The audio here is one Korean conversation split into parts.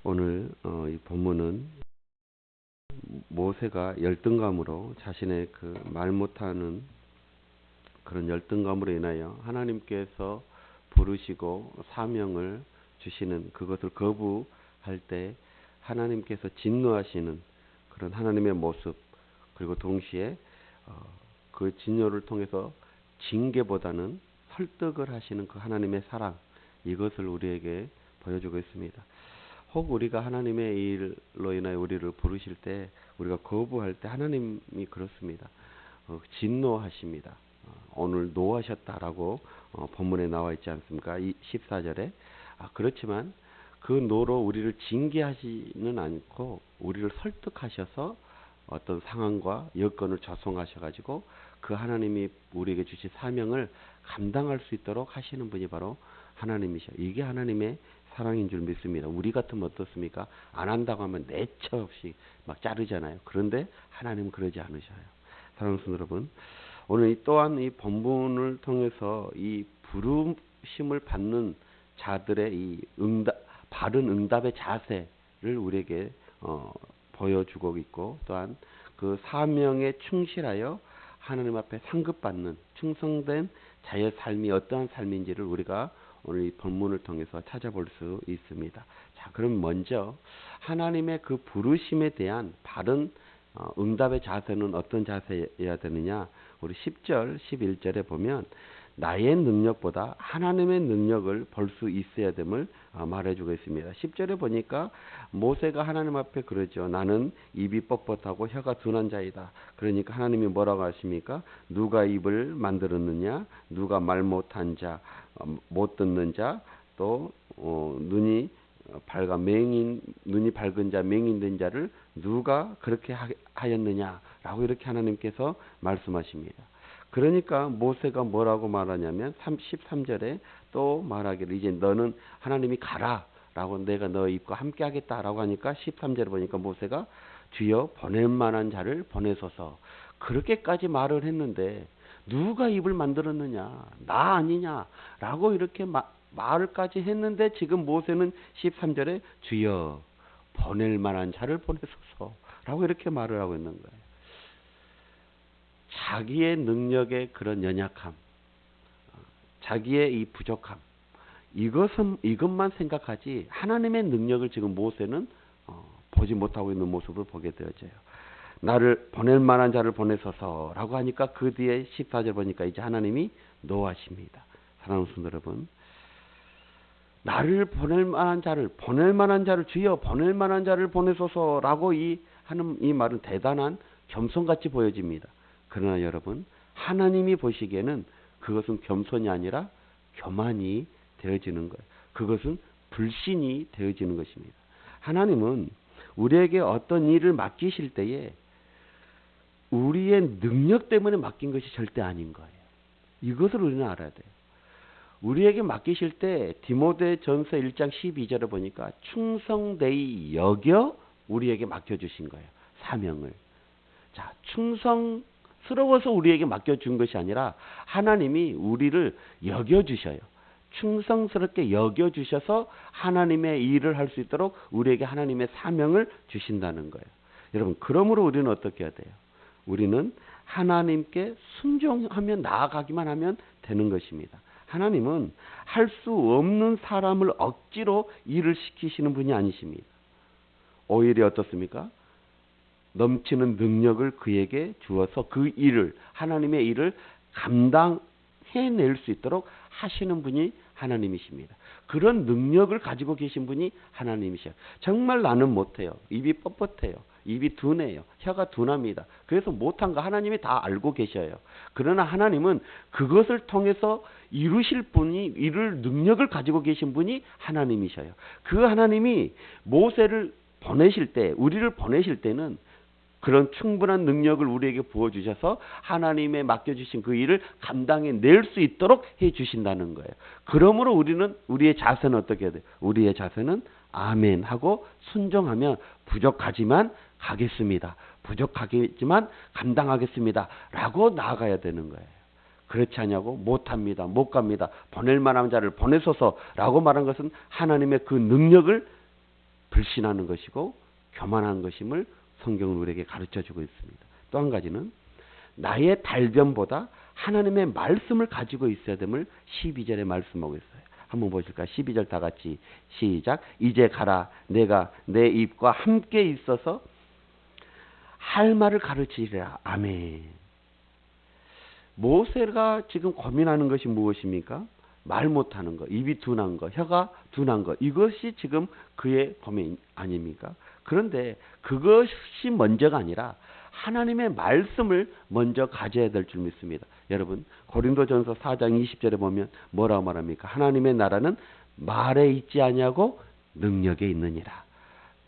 오늘 이 본문은 모세가 열등감으로 자신의 그 말 못하는 그런 열등감으로 인하여 하나님께서 부르시고 사명을 주시는 그것을 거부할 때 하나님께서 진노하시는 그런 하나님의 모습, 그리고 동시에 그 진노를 통해서 징계보다는 설득을 하시는 그 하나님의 사랑, 이것을 우리에게 보여주고 있습니다. 혹 우리가 하나님의 일로 인하여 우리를 부르실 때, 우리가 거부할 때 하나님이 그렇습니다. 진노하십니다. 오늘 노하셨다라고 본문에 나와 있지 않습니까? 14절에. 그렇지만 그 노로 우리를 징계하지는 않고 우리를 설득하셔서 어떤 상황과 여건을 조성하셔가지고 그 하나님이 우리에게 주신 사명을 감당할 수 있도록 하시는 분이 바로 하나님이셔. 이게 하나님의 사랑인 줄 믿습니다. 우리 같으면 어떻습니까? 안 한다고 하면 내처 없이 막 자르잖아요. 그런데 하나님은 그러지 않으셔요. 사랑하는 여러분, 오늘 또한 이 본문을 통해서 이 부르심을 받는 자들의 이 바른 응답의 자세를 우리에게 보여주고 있고, 또한 그 사명에 충실하여 하나님 앞에 상급받는 충성된 자의 삶이 어떠한 삶인지를 우리가 오늘 이 본문을 통해서 찾아볼 수 있습니다. 자, 그럼 먼저 하나님의 그 부르심에 대한 바른 응답의 자세는 어떤 자세여야 되느냐? 우리 10절, 11절에 보면 나의 능력보다 하나님의 능력을 볼 수 있어야 됨을 말해주고 있습니다. 10절에 보니까 모세가 하나님 앞에 그러죠. 나는 입이 뻣뻣하고 혀가 둔한 자이다. 그러니까 하나님이 뭐라고 하십니까? 누가 입을 만들었느냐? 누가 말 못한 자, 못 듣는 자, 또 눈이 밝은 자, 맹인된 자를 누가 그렇게 하였느냐라고 이렇게 하나님께서 말씀하십니다. 그러니까 모세가 뭐라고 말하냐면 13절에 또 말하기를 이제 너는 하나님이 가라라고 내가 너 입과 함께 하겠다라고 하니까 13절에 보니까 모세가 주여 보낼 만한 자를 보내소서, 그렇게까지 말을 했는데 누가 입을 만들었느냐, 나 아니냐라고 이렇게 말을까지 했는데 지금 모세는 13절에 주여 보낼 만한 자를 보내소서라고 이렇게 말을 하고 있는 거예요. 자기의 능력의 그런 연약함, 자기의 이 부족함, 이것만 생각하지 하나님의 능력을 지금 모세는 보지 못하고 있는 모습을 보게 되어져요. 나를 보낼 만한 자를 보내소서라고 하니까 그 뒤에 14절 보니까 이제 하나님이 노하십니다. 사랑하는 성도 여러분, 나를 보낼 만한 자를 주여 보낼 만한 자를 보내소서라고 하는 이 말은 대단한 겸손같이 보여집니다. 그러나 여러분, 하나님이 보시기에는 그것은 겸손이 아니라 교만이 되어지는 거예요. 그것은 불신이 되어지는 것입니다. 하나님은 우리에게 어떤 일을 맡기실 때에 우리의 능력 때문에 맡긴 것이 절대 아닌 거예요. 이것을 우리는 알아야 돼요. 우리에게 맡기실 때 디모데전서 1장 12절에 보니까 충성되이 여겨 우리에게 맡겨주신 거예요. 사명을. 자, 충성스러워서 우리에게 맡겨준 것이 아니라 하나님이 우리를 여겨주셔요. 충성스럽게 여겨주셔서 하나님의 일을 할 수 있도록 우리에게 하나님의 사명을 주신다는 거예요. 여러분, 그러므로 우리는 어떻게 해야 돼요? 우리는 하나님께 순종하며 나아가기만 하면 되는 것입니다. 하나님은 할 수 없는 사람을 억지로 일을 시키시는 분이 아니십니다. 오히려 어떻습니까? 넘치는 능력을 그에게 주어서 그 일을, 하나님의 일을 감당해낼 수 있도록 하시는 분이 하나님이십니다. 그런 능력을 가지고 계신 분이 하나님이셔요. 정말 나는 못해요. 입이 뻣뻣해요. 입이 둔해요. 혀가 둔합니다. 그래서 못한 거 하나님이 다 알고 계셔요. 그러나 하나님은 그것을 통해서 이루실 분이, 이룰 능력을 가지고 계신 분이 하나님이셔요. 그 하나님이 모세를 보내실 때, 우리를 보내실 때는 그런 충분한 능력을 우리에게 부어주셔서 하나님의 맡겨주신 그 일을 감당해 낼 수 있도록 해주신다는 거예요. 그러므로 우리의 자세는 어떻게 해야 돼요? 우리의 자세는 아멘 하고 순종하면 부족하지만 가겠습니다. 부족하겠지만 감당하겠습니다. 라고 나아가야 되는 거예요. 그렇지 않냐고? 못합니다. 못 갑니다. 보낼 만한 자를 보내소서 라고 말한 것은 하나님의 그 능력을 불신하는 것이고 교만한 것임을 성경은 우리에게 가르쳐주고 있습니다. 또 한 가지는 나의 달변보다 하나님의 말씀을 가지고 있어야 됨을 12절에 말씀하고 있어요. 한번 보실까요? 12절 다 같이 시작. 이제 가라. 내가 내 입과 함께 있어서 할 말을 가르치리라. 아멘. 모세가 지금 고민하는 것이 무엇입니까? 말 못하는 거, 입이 둔한 거, 혀가 둔한 거, 이것이 지금 그의 고민 아닙니까? 그런데 그것이 먼저가 아니라 하나님의 말씀을 먼저 가져야 될 줄 믿습니다. 여러분, 고린도전서 4장 20절에 보면 뭐라고 말합니까? 하나님의 나라는 말에 있지 아니하고 능력에 있느니라.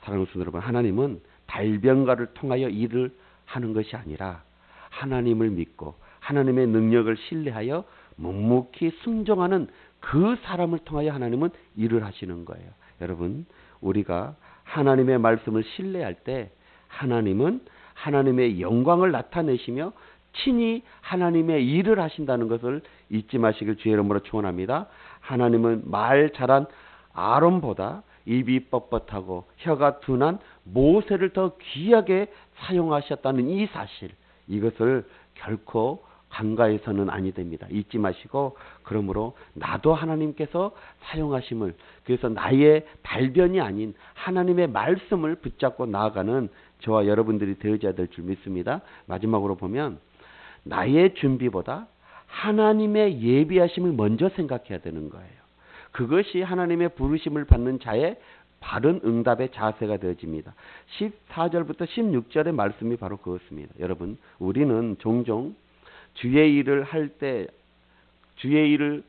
사랑하는 성도 여러분, 하나님은 달변가를 통하여 일을 하는 것이 아니라 하나님을 믿고 하나님의 능력을 신뢰하여 묵묵히 순종하는 그 사람을 통하여 하나님은 일을 하시는 거예요. 여러분, 우리가 하나님의 말씀을 신뢰할 때 하나님은 하나님의 영광을 나타내시며 친히 하나님의 일을 하신다는 것을 잊지 마시길 주의 이름으로 축원합니다. 하나님은 말 잘한 아론보다 입이 뻣뻣하고 혀가 둔한 모세를 더 귀하게 사용하셨다는 이 사실, 이것을 결코 간과해서는 아니 됩니다. 잊지 마시고, 그러므로 나도 하나님께서 사용하심을, 그래서 나의 달변이 아닌 하나님의 말씀을 붙잡고 나아가는 저와 여러분들이 되어져야 될 줄 믿습니다. 마지막으로 보면 나의 준비보다 하나님의 예비하심을 먼저 생각해야 되는 거예요. 그것이 하나님의 부르심을 받는 자의 바른 응답의 자세가 되어집니다. 14절부터 16절의 말씀이 바로 그것입니다. 여러분, 우리는 종종 주의 일을 할 때, 주의 일을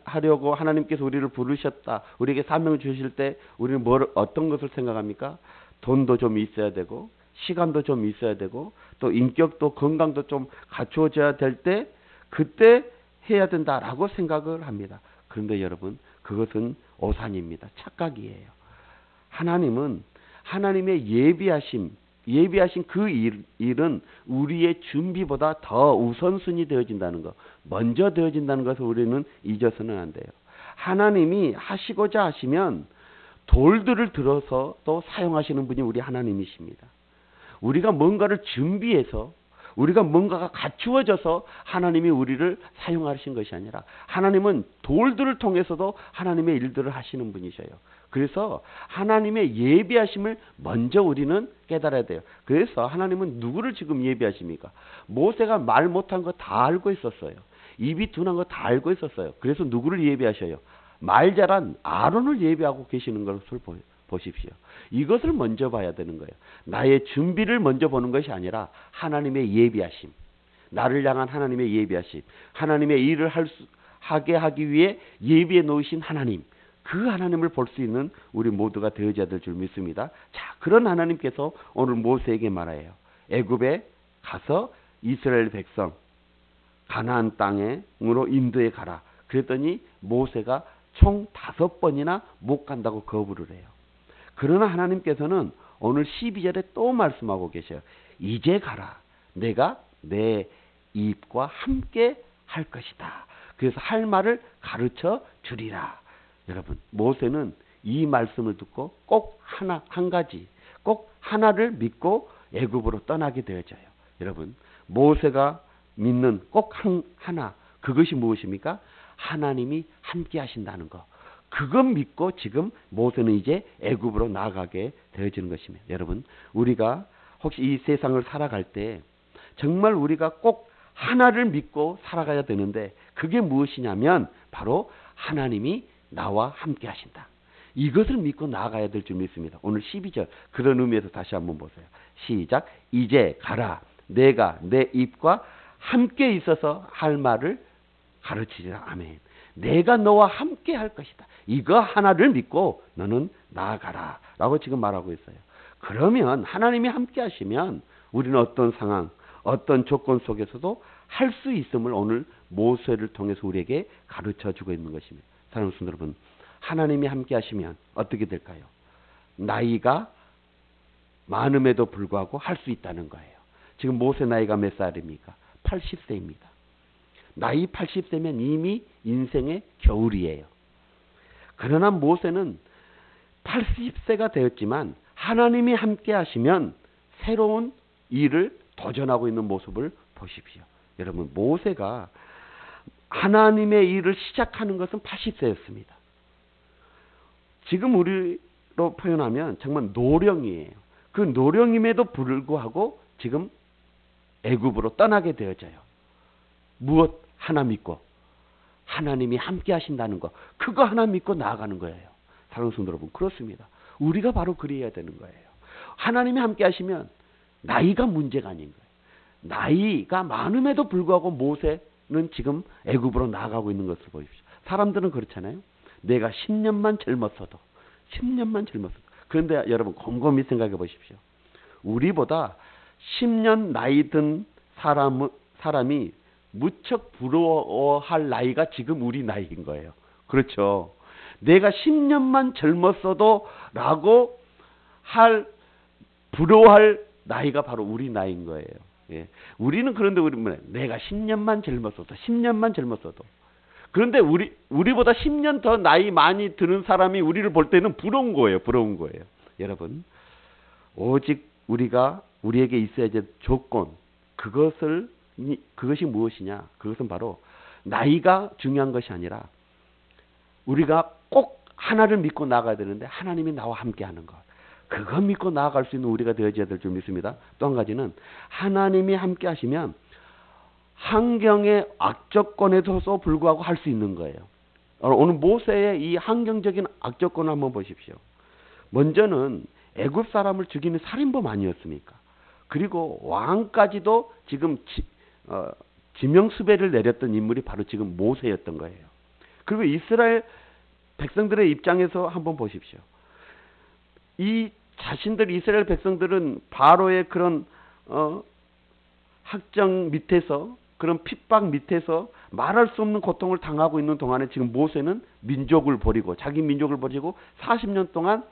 하려고 하나님께서 우리를 부르셨다, 우리에게 사명을 주실 때 우리는 어떤 것을 생각합니까? 돈도 좀 있어야 되고, 시간도 좀 있어야 되고, 또 인격도 건강도 좀 갖추어져야 될 때 그때 해야 된다라고 생각을 합니다. 그런데 여러분, 그것은 오산입니다. 착각이에요. 하나님은 하나님의 예비하신 그 일은 우리의 준비보다 더 우선순위 되어진다는 것, 먼저 되어진다는 것을 우리는 잊어서는 안 돼요. 하나님이 하시고자 하시면 돌들을 들어서 또 사용하시는 분이 우리 하나님이십니다. 우리가 뭔가를 준비해서, 우리가 뭔가가 갖추어져서 하나님이 우리를 사용하신 것이 아니라 하나님은 돌들을 통해서도 하나님의 일들을 하시는 분이셔요. 그래서 하나님의 예비하심을 먼저 우리는 깨달아야 돼요. 그래서 하나님은 누구를 지금 예비하십니까? 모세가 말 못한 거 다 알고 있었어요. 입이 둔한 거 다 알고 있었어요. 그래서 누구를 예비하셔요? 말 잘한 아론을 예비하고 계시는 것을 보십시오. 이것을 먼저 봐야 되는 거예요. 나의 준비를 먼저 보는 것이 아니라 하나님의 예비하심, 나를 향한 하나님의 예비하심, 하나님의 일을 하게 하기 위해 예비해 놓으신 하나님, 그 하나님을 볼 수 있는 우리 모두가 되어져야 될 줄 믿습니다. 자, 그런 하나님께서 오늘 모세에게 말해요. 애굽에 가서 이스라엘 백성 가나안 땅으로 인도해 가라. 그랬더니 모세가 총 5번이나 못 간다고 거부를 해요. 그러나 하나님께서는 오늘 12절에 또 말씀하고 계셔요. 이제 가라. 내가 내 입과 함께 할 것이다. 그래서 할 말을 가르쳐 주리라. 여러분, 모세는 이 말씀을 듣고 꼭 한 가지, 꼭 하나를 믿고 애굽으로 떠나게 되어져요. 여러분, 모세가 믿는 꼭 하나, 그것이 무엇입니까? 하나님이 함께 하신다는 것. 그것 믿고 지금 모세는 이제 애굽으로 나아가게 되어지는 것입니다. 여러분, 우리가 혹시 이 세상을 살아갈 때 정말 우리가 꼭 하나를 믿고 살아가야 되는데, 그게 무엇이냐면 바로 하나님이 나와 함께 하신다. 이것을 믿고 나아가야 될 줄 믿습니다. 오늘 12절 그런 의미에서 다시 한번 보세요. 시작. 이제 가라. 내가 내 입과 함께 있어서 할 말을 가르치리라. 아멘. 내가 너와 함께 할 것이다. 이거 하나를 믿고 너는 나아가라 라고 지금 말하고 있어요. 그러면 하나님이 함께 하시면 우리는 어떤 상황, 어떤 조건 속에서도 할 수 있음을 오늘 모세를 통해서 우리에게 가르쳐 주고 있는 것입니다. 사랑하는 성도 여러분, 하나님이 함께 하시면 어떻게 될까요? 나이가 많음에도 불구하고 할 수 있다는 거예요. 지금 모세 나이가 몇 살입니까? 80세입니다. 나이 80세면 이미 인생의 겨울이에요. 그러나 모세는 80세가 되었지만 하나님이 함께 하시면 새로운 일을 도전하고 있는 모습을 보십시오. 여러분, 모세가 하나님의 일을 시작하는 것은 80세였습니다. 지금 우리로 표현하면 정말 노령이에요. 그 노령임에도 불구하고 지금 애굽으로 떠나게 되어져요. 무엇 하나 믿고 하나님이 함께 하신다는 거, 그거 하나 믿고 나아가는 거예요. 사랑하는 성도 여러분, 그렇습니다. 우리가 바로 그래야 되는 거예요. 하나님이 함께 하시면 나이가 문제가 아닌 거예요. 나이가 많음에도 불구하고 모세는 지금 애굽으로 나아가고 있는 것을 보십시오. 사람들은 그렇잖아요. 내가 10년만 젊었어도, 10년만 젊었어도. 그런데 여러분, 곰곰이 생각해 보십시오. 우리보다 10년 나이 든 사람이 무척 부러워할 나이가 지금 우리 나이인 거예요. 그렇죠. 내가 10년만 젊었어도 라고 부러워할 나이가 바로 우리 나이인 거예요. 예. 우리는 그런데 내가 10년만 젊었어도, 10년만 젊었어도. 그런데 우리보다 10년 더 나이 많이 드는 사람이 우리를 볼 때는 부러운 거예요. 부러운 거예요. 여러분, 오직 우리에게 있어야 될 조건, 그것이 무엇이냐? 그것은 바로 나이가 중요한 것이 아니라 우리가 꼭 하나를 믿고 나아가야 되는데 하나님이 나와 함께 하는 것. 그거 믿고 나아갈 수 있는 우리가 되어져야 될 줄 믿습니다. 또 한 가지는 하나님이 함께 하시면 환경의 악조건에도 불구하고 할 수 있는 거예요. 오늘 모세의 이 환경적인 악조건을 한번 보십시오. 먼저는 애굽 사람을 죽이는 살인범 아니었습니까? 그리고 왕까지도 지금 지명수배를 내렸던 인물이 바로 지금 모세였던 거예요. 그리고 이스라엘 백성들의 입장에서 한번 보십시오. 이스라엘 백성들은 바로의 그런 학정 밑에서, 그런 핍박 밑에서 말할 수 없는 고통을 당하고 있는 동안에 지금 모세는 민족을 버리고, 자기 민족을 버리고 40년 동안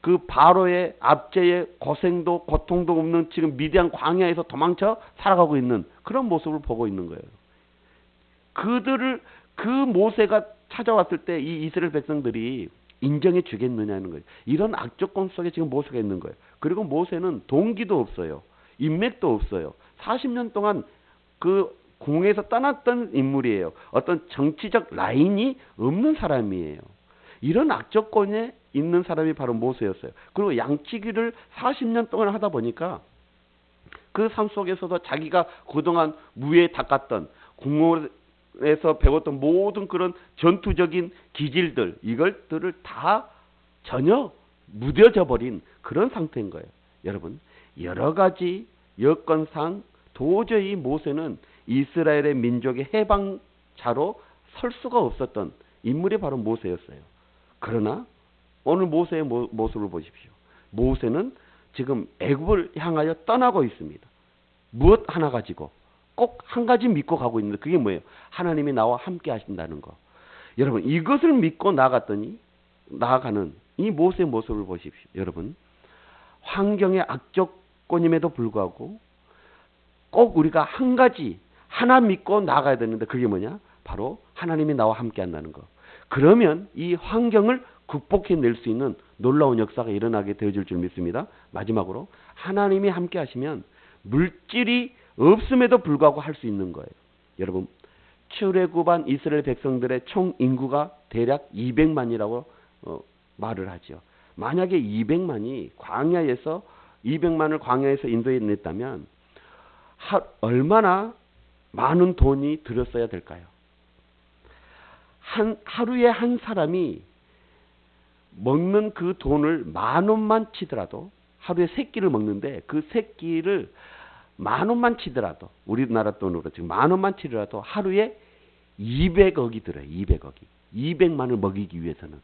그 바로의 압제의 고생도 고통도 없는 지금 미디안 광야에서 도망쳐 살아가고 있는 그런 모습을 보고 있는 거예요. 그 모세가 찾아왔을 때 이 이스라엘 백성들이 인정해 주겠느냐는 거예요. 이런 악조건 속에 지금 모세가 있는 거예요. 그리고 모세는 동기도 없어요. 인맥도 없어요. 40년 동안 그 궁에서 떠났던 인물이에요. 어떤 정치적 라인이 없는 사람이에요. 이런 악조건에 있는 사람이 바로 모세였어요. 그리고 양치기를 40년 동안 하다 보니까 그 삶 속에서도 자기가 그동안 무에 닦았던, 궁궐에서 배웠던 모든 그런 전투적인 기질들, 이것들을 다 전혀 무뎌져 버린 그런 상태인 거예요. 여러분, 여러 가지 여건상 도저히 모세는 이스라엘의 민족의 해방자로 설 수가 없었던 인물이 바로 모세였어요. 그러나 오늘 모세의 모습을 보십시오. 모세는 지금 애굽을 향하여 떠나고 있습니다. 무엇 하나 가지고 꼭 한 가지 믿고 가고 있는데 그게 뭐예요? 하나님이 나와 함께 하신다는 거. 여러분, 이것을 믿고 나아가는 이 모세의 모습을 보십시오. 여러분, 환경의 악조건임에도 불구하고 꼭 우리가 한 가지 하나 믿고 나아가야 되는데 그게 뭐냐? 바로 하나님이 나와 함께 한다는 거. 그러면 이 환경을 극복해낼 수 있는 놀라운 역사가 일어나게 되어줄 줄 믿습니다. 마지막으로 하나님이 함께 하시면 물질이 없음에도 불구하고 할 수 있는 거예요. 여러분, 출애굽한 이스라엘 백성들의 총 인구가 대략 200만이라고 말을 하죠. 만약에 200만이 광야에서 200만을 광야에서 인도해 냈다면 얼마나 많은 돈이 들었어야 될까요? 하루에 한 사람이 먹는 그 돈을 10,000원만 치더라도, 하루에 3끼를 먹는데 그 3끼를 10,000원만 치더라도, 우리나라 돈으로 지금 10,000원만 치더라도 하루에 200억이 들어요. 200억이. 200만을 먹이기 위해서는.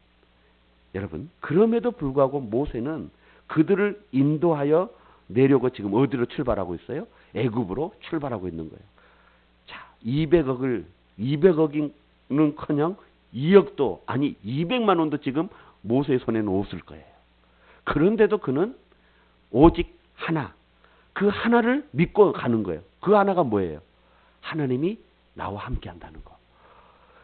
여러분, 그럼에도 불구하고 모세는 그들을 인도하여 내려고 지금 어디로 출발하고 있어요? 애굽으로 출발하고 있는 거예요. 자, 200억이는커녕 2억도 아니 200만 원도 지금 모세의 손에는 없을 거예요. 그런데도 그는 오직 하나, 그 하나를 믿고 가는 거예요. 그 하나가 뭐예요? 하나님이 나와 함께 한다는 거.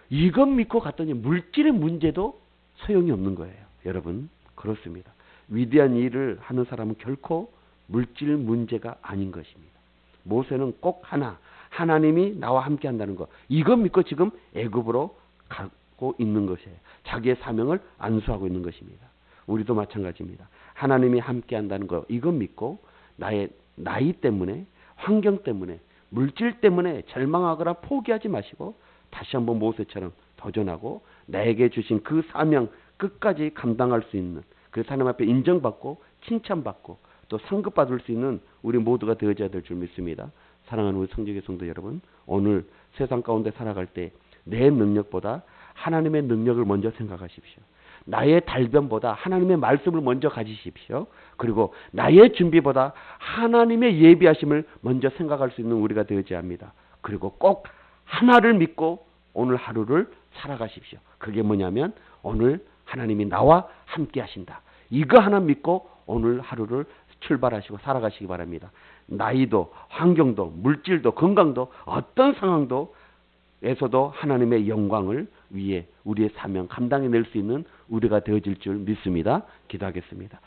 이것 믿고 갔더니 물질의 문제도 소용이 없는 거예요. 여러분, 그렇습니다. 위대한 일을 하는 사람은 결코 물질 문제가 아닌 것입니다. 모세는 꼭 하나님이 나와 함께 한다는 것, 이것 믿고 지금 애굽으로 가고 있는 것이에요. 자기의 사명을 안수하고 있는 것입니다. 우리도 마찬가지입니다. 하나님이 함께 한다는 것, 이것 믿고 나의 나이 때문에, 환경 때문에, 물질 때문에 절망하거나 포기하지 마시고 다시 한번 모세처럼 도전하고 나에게 주신 그 사명 끝까지 감당할 수 있는, 그 하나님 앞에 인정받고 칭찬받고 또 상급받을 수 있는 우리 모두가 되어져야 될 줄 믿습니다. 사랑하는 우리 성지교회 성도 여러분, 오늘 세상 가운데 살아갈 때 내 능력보다 하나님의 능력을 먼저 생각하십시오. 나의 달변보다 하나님의 말씀을 먼저 가지십시오. 그리고 나의 준비보다 하나님의 예비하심을 먼저 생각할 수 있는 우리가 되어져야 합니다. 그리고 꼭 하나를 믿고 오늘 하루를 살아가십시오. 그게 뭐냐면 오늘 하나님이 나와 함께 하신다. 이거 하나 믿고 오늘 하루를 출발하시고 살아가시기 바랍니다. 나이도 환경도 물질도 건강도 어떤 상황도 에서도 하나님의 영광을 위해 우리의 사명 감당해낼 수 있는 우리가 되어질 줄 믿습니다. 기도하겠습니다.